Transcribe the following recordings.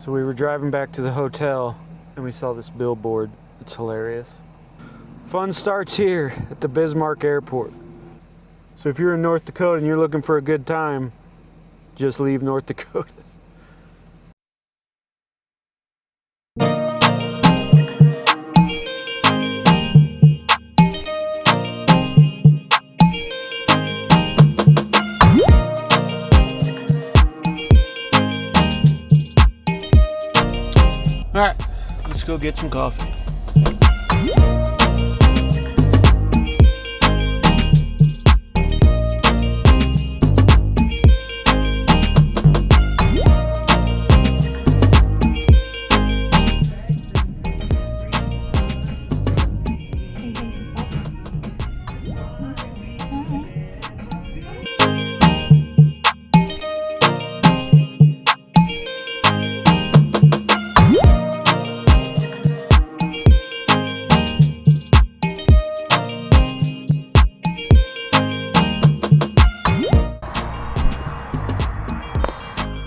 So we were driving back to the hotel and we saw this billboard. It's hilarious. Fun starts here at the Bismarck Airport. So if you're in North Dakota and you're looking for a good time, just leave North Dakota. All right, let's go get some coffee.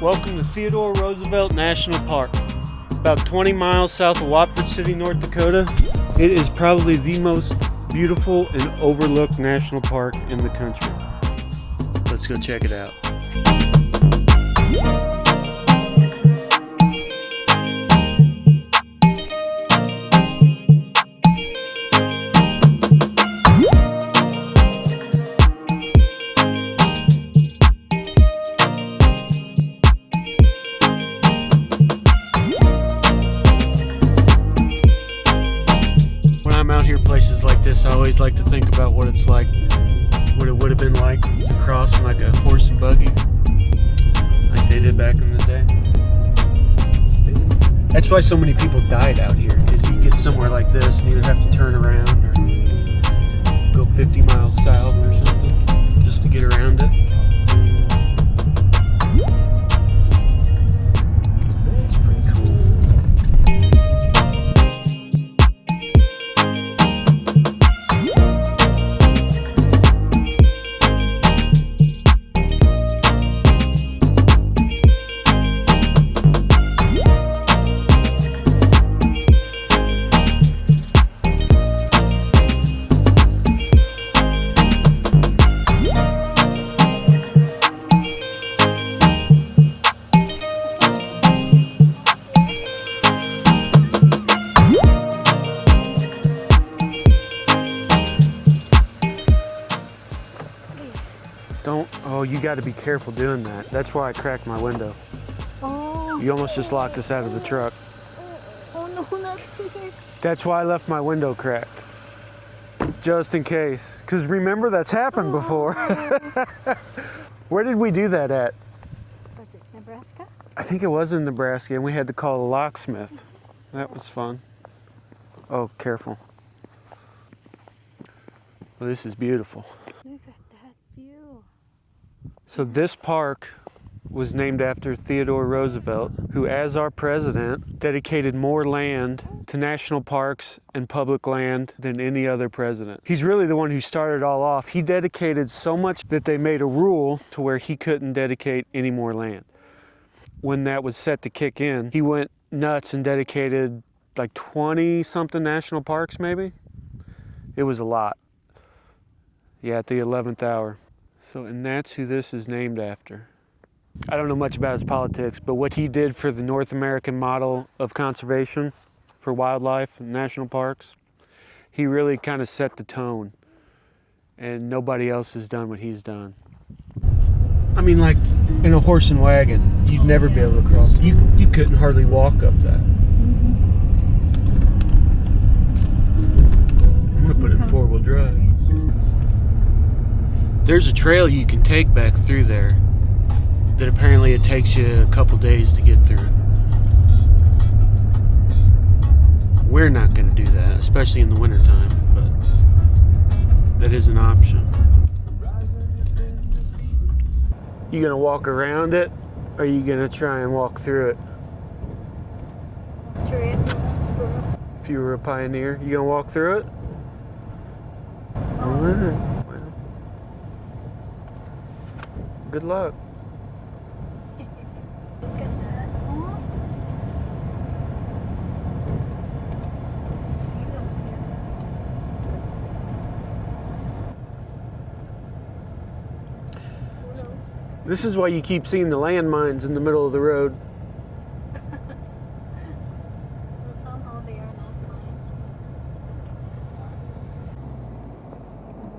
Welcome to Theodore Roosevelt National Park, about 20 miles south of Watford City, North Dakota. It is probably the most beautiful and overlooked national park in the country. Let's go check it out. I'm out here places like this, I always like to think about what it's like, what it would have been like to cross in like a horse and buggy like they did back in the day. That's why so many people died out here, because you get somewhere like this and either have to turn around or go 50 miles south or something just to get around it. It's pretty cool. Oh, you got to be careful doing that. That's why I cracked my window. Oh. You almost just locked us out of the truck. Oh no, not here. That's why I left my window cracked. Just in case. Because remember, that's happened before. Where did we do that at? Was it Nebraska? I think it was in Nebraska, and we had to call a locksmith. That was fun. Oh, careful. Well, this is beautiful. Look at that view. So this park was named after Theodore Roosevelt, who, as our president, dedicated more land to national parks and public land than any other president. He's really the one who started it all off. He dedicated so much that they made a rule to where he couldn't dedicate any more land. When that was set to kick in, he went nuts and dedicated like 20-something national parks, maybe? It was a lot. Yeah, at the 11th hour. So, and that's who this is named after. I don't know much about his politics, but what he did for the North American model of conservation for wildlife and national parks, he really kind of set the tone. And nobody else has done what he's done. I mean, like in a horse and wagon, you'd never be able to cross. You couldn't hardly walk up that. I'm gonna put it in four-wheel drive. There's a trail you can take back through there that apparently it takes you a couple days to get through. We're not going to do that, especially in the wintertime, but that is an option. You going to walk around it, or are you going to try and walk through it? Through it. If you were a pioneer, you going to walk through it? All right. Good luck. Look at that. This is why you keep seeing the landmines in the middle of the road. Well, somehow they are not mines.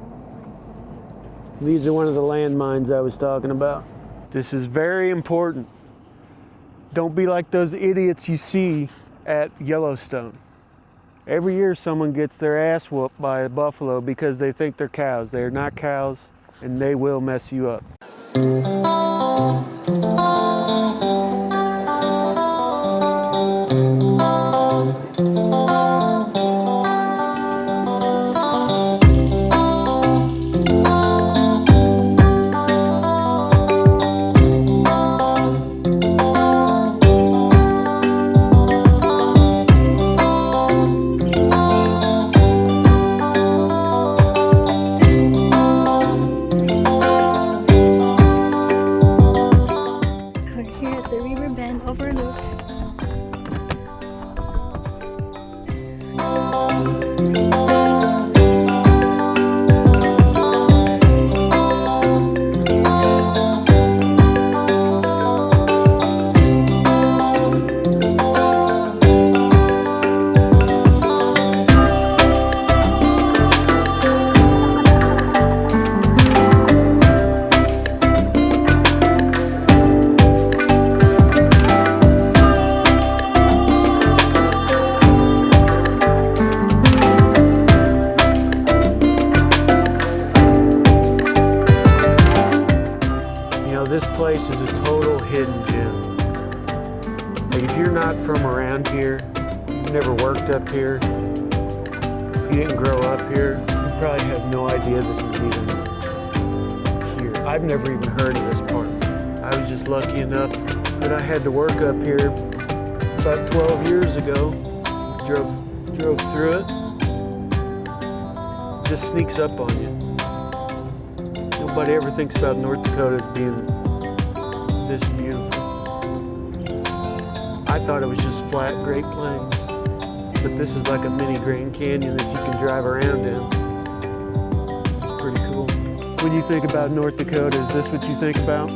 Oh, I see. These are one of the landmines I was talking about. This is very important. Don't be like those idiots you see at Yellowstone. Every year someone gets their ass whooped by a buffalo because they think they're cows. They are not cows, and they will mess you up. We're here at the River Bend Overlook. This place is a total hidden gem. Like, if you're not from around here, you never worked up here, you didn't grow up here, you probably have no idea this is even here. I've never even heard of this park. I was just lucky enough that I had to work up here about 12 years ago. Drove through it. It just sneaks up on you. Nobody ever thinks about North Dakota as being this beautiful. I thought it was just flat Great Plains, but this is like a mini Grand Canyon that you can drive around in. It's pretty cool. When you think about North Dakota, is this what you think about?